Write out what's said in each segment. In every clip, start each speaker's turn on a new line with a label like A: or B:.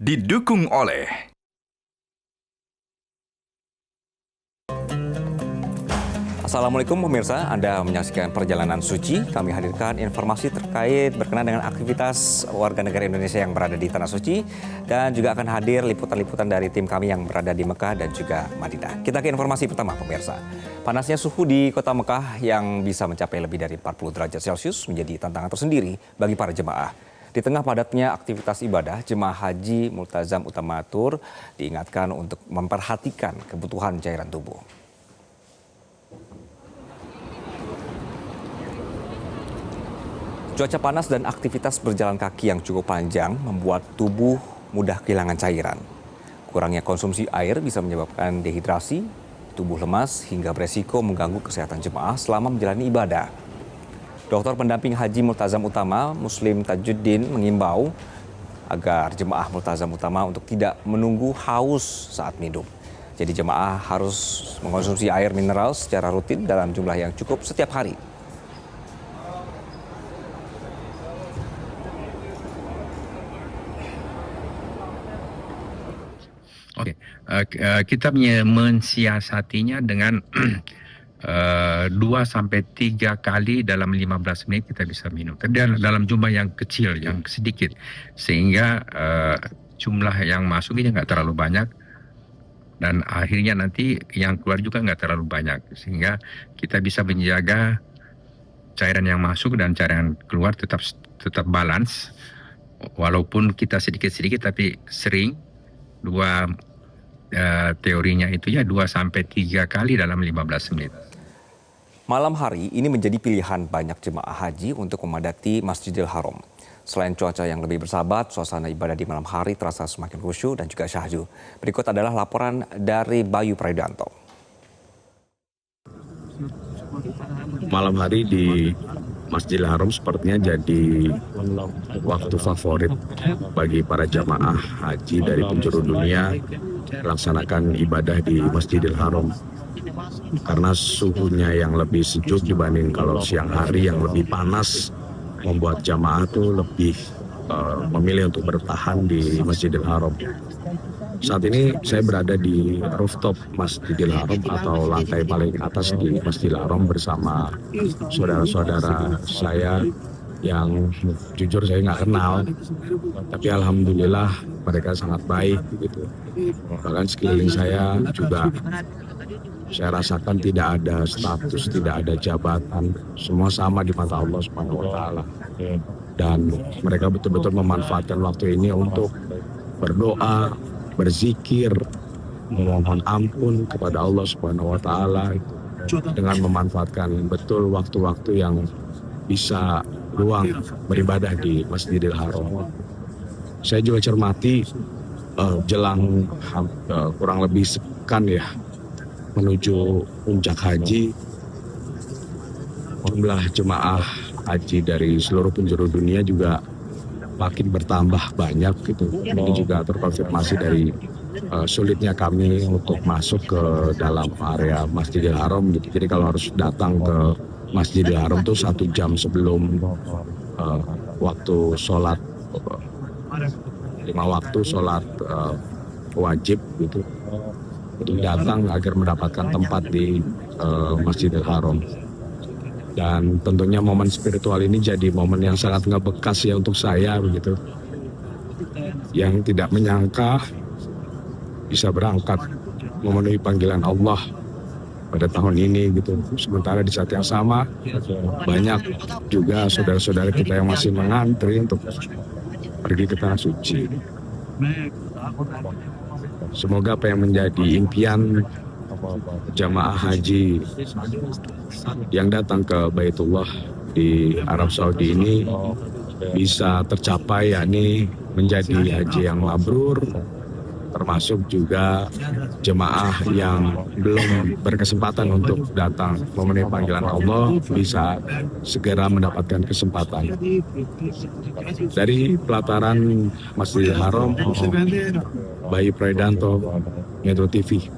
A: didukung oleh
B: Assalamualaikum pemirsa, Anda menyaksikan Perjalanan Suci. Kami hadirkan informasi terkait berkenaan dengan aktivitas warga negara Indonesia yang berada di Tanah Suci. Dan juga akan hadir liputan-liputan dari tim kami yang berada di Mekah dan juga Madinah. Kita ke informasi pertama pemirsa. Panasnya suhu di kota Mekah yang bisa mencapai lebih dari 40 derajat Celcius menjadi tantangan tersendiri bagi para jemaah. Di tengah padatnya aktivitas ibadah, jemaah haji Multazam Utamatur diingatkan untuk memperhatikan kebutuhan cairan tubuh. Cuaca panas dan aktivitas berjalan kaki yang cukup panjang membuat tubuh mudah kehilangan cairan. Kurangnya konsumsi air bisa menyebabkan dehidrasi, tubuh lemas hingga beresiko mengganggu kesehatan jemaah selama menjalani ibadah. Dokter pendamping Haji Multazam Utama, Muslim Tajuddin, mengimbau agar jemaah Multazam Utama untuk tidak menunggu haus saat minum. Jadi jemaah harus mengonsumsi air mineral secara rutin dalam jumlah yang cukup setiap hari.
C: Oke, kita mensiasatinya dengan 2 sampai 3 kali dalam 15 menit kita bisa minum. Tapi dalam jumlah yang kecil, yang sedikit. Sehingga jumlah yang masuk ini nggak terlalu banyak. Dan akhirnya nanti yang keluar juga nggak terlalu banyak. Sehingga kita bisa menjaga cairan yang masuk dan cairan yang keluar tetap balance. Walaupun kita sedikit-sedikit tapi sering. Teorinya itu ya 2 sampai 3 kali dalam 15 menit.
B: Malam hari ini menjadi pilihan banyak jemaah haji untuk memadati Masjidil Haram. Selain cuaca yang lebih bersahabat, suasana ibadah di malam hari terasa semakin khusyuk dan juga syahdu. Berikut adalah laporan dari Bayu Praidanto.
D: Malam hari di Masjidil Haram sepertinya jadi waktu favorit bagi para jamaah haji dari penjuru dunia melaksanakan ibadah di Masjidil Haram. Karena suhunya yang lebih sejuk dibanding kalau siang hari yang lebih panas, membuat jamaah tuh lebih memilih untuk bertahan di Masjidil Haram. Saat ini saya berada di rooftop Masjidil Haram atau lantai paling atas di Masjidil Haram bersama saudara-saudara saya yang jujur saya nggak kenal, tapi alhamdulillah mereka sangat baik gitu. Bahkan sekeliling saya juga saya rasakan tidak ada status, tidak ada jabatan, semua sama di mata Allah Subhanahu wa Ta'ala. Dan mereka betul-betul memanfaatkan waktu ini untuk berdoa, berzikir, memohon ampun kepada Allah Subhanahu wa Ta'ala dengan memanfaatkan betul waktu-waktu yang bisa luang beribadah di Masjidil Haram. Saya juga cermati jelang kurang lebih sepekan ya menuju puncak haji, jumlah jemaah haji dari seluruh penjuru dunia juga makin bertambah banyak gitu. Ini juga terkonfirmasi dari sulitnya kami untuk masuk ke dalam area Masjidil Haram gitu. Jadi kalau harus datang ke Masjidil Haram tuh 1 jam sebelum waktu sholat 5 waktu sholat wajib gitu, untuk datang agar mendapatkan tempat di Masjidil Haram. Dan tentunya momen spiritual ini jadi momen yang sangat ngebekas ya untuk saya begitu, yang tidak menyangka bisa berangkat memenuhi panggilan Allah pada tahun ini gitu. Sementara di saat yang sama banyak juga saudara-saudara kita yang masih mengantri untuk pergi ke Tanah Suci. Semoga apa yang menjadi impian jamaah haji yang datang ke Baitullah di Arab Saudi ini bisa tercapai, yakni menjadi haji yang mabrur, termasuk juga jemaah yang belum berkesempatan untuk datang memenuhi panggilan Allah bisa segera mendapatkan kesempatan. Dari pelataran Masjidil Haram, Bayu Praidanto, Metro TV.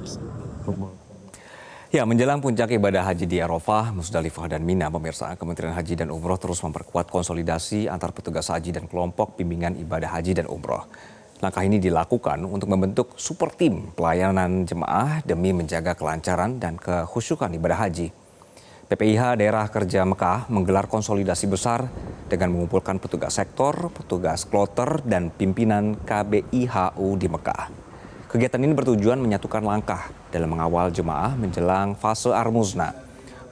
B: Ya, menjelang puncak ibadah haji di Arafah, Musdalifah, dan Mina, pemirsa, Kementerian Haji dan Umroh terus memperkuat konsolidasi antar petugas haji dan kelompok bimbingan ibadah haji dan umroh. Langkah ini dilakukan untuk membentuk super tim pelayanan jemaah demi menjaga kelancaran dan kekhusyukan ibadah haji. PPIH Daerah Kerja Mekah menggelar konsolidasi besar dengan mengumpulkan petugas sektor, petugas kloter, dan pimpinan KBIHU di Mekah. Kegiatan ini bertujuan menyatukan langkah dalam mengawal jemaah menjelang fase Ar-Muzna.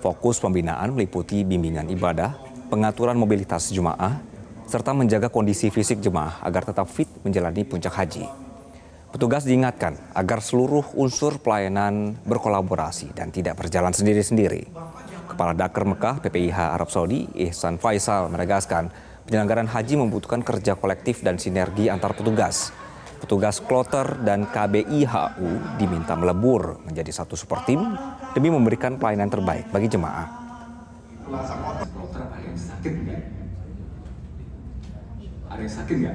B: Fokus pembinaan meliputi bimbingan ibadah, pengaturan mobilitas jemaah, serta menjaga kondisi fisik jemaah agar tetap fit menjalani puncak haji. Petugas diingatkan agar seluruh unsur pelayanan berkolaborasi dan tidak berjalan sendiri-sendiri. Kepala Daker Mekah PPIH Arab Saudi, Ihsan Faisal, menegaskan penyelenggaraan haji membutuhkan kerja kolektif dan sinergi antar petugas. Petugas kloter dan KBIHU diminta melebur menjadi satu super tim demi memberikan pelayanan terbaik bagi jemaah. Ada yang sakit nggak?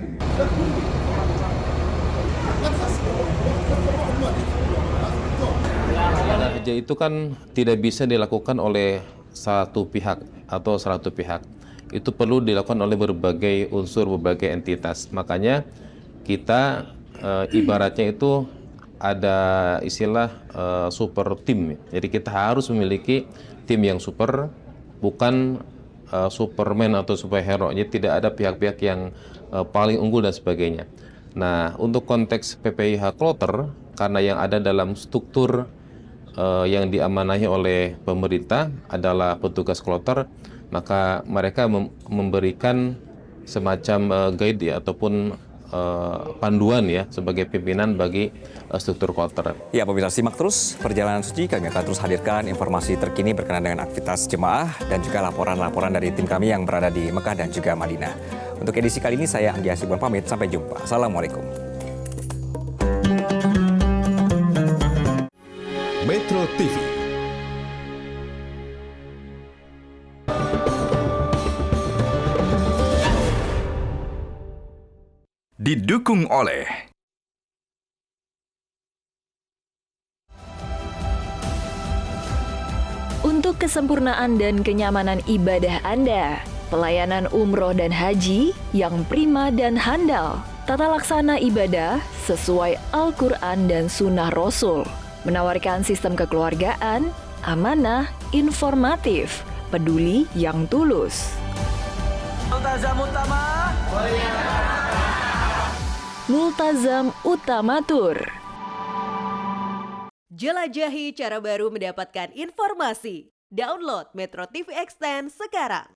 A: Ibadah haji itu kan tidak bisa dilakukan oleh satu pihak atau satu pihak. Itu perlu dilakukan oleh berbagai unsur, berbagai entitas. Makanya kita ibaratnya itu ada istilah super tim. Jadi kita harus memiliki tim yang super, bukan Superman atau superhero. Jadi tidak ada pihak-pihak yang paling unggul dan sebagainya. Nah, untuk konteks PPIH Kloter, karena yang ada dalam struktur yang diamanahi oleh pemerintah adalah petugas kloter, maka mereka memberikan semacam guide ya, ataupun panduan ya sebagai pimpinan bagi struktur kloter.
B: Ya, pemirsa, simak terus perjalanan suci. Kami akan terus hadirkan informasi terkini berkenaan dengan aktivitas jemaah dan juga laporan-laporan dari tim kami yang berada di Mekah dan juga Madinah. Untuk edisi kali ini saya Anggi Hasibun pamit, sampai jumpa. Assalamualaikum.
E: Metro TV. Didukung oleh
F: Untuk kesempurnaan dan kenyamanan ibadah Anda, pelayanan umroh dan haji yang prima dan handal, tata laksana ibadah sesuai Al-Quran dan Sunnah Rasul, menawarkan sistem kekeluargaan, amanah, informatif, peduli yang tulus. Multazam Utamatur.
G: Jelajahi cara baru mendapatkan informasi. Download Metro TV Extend sekarang.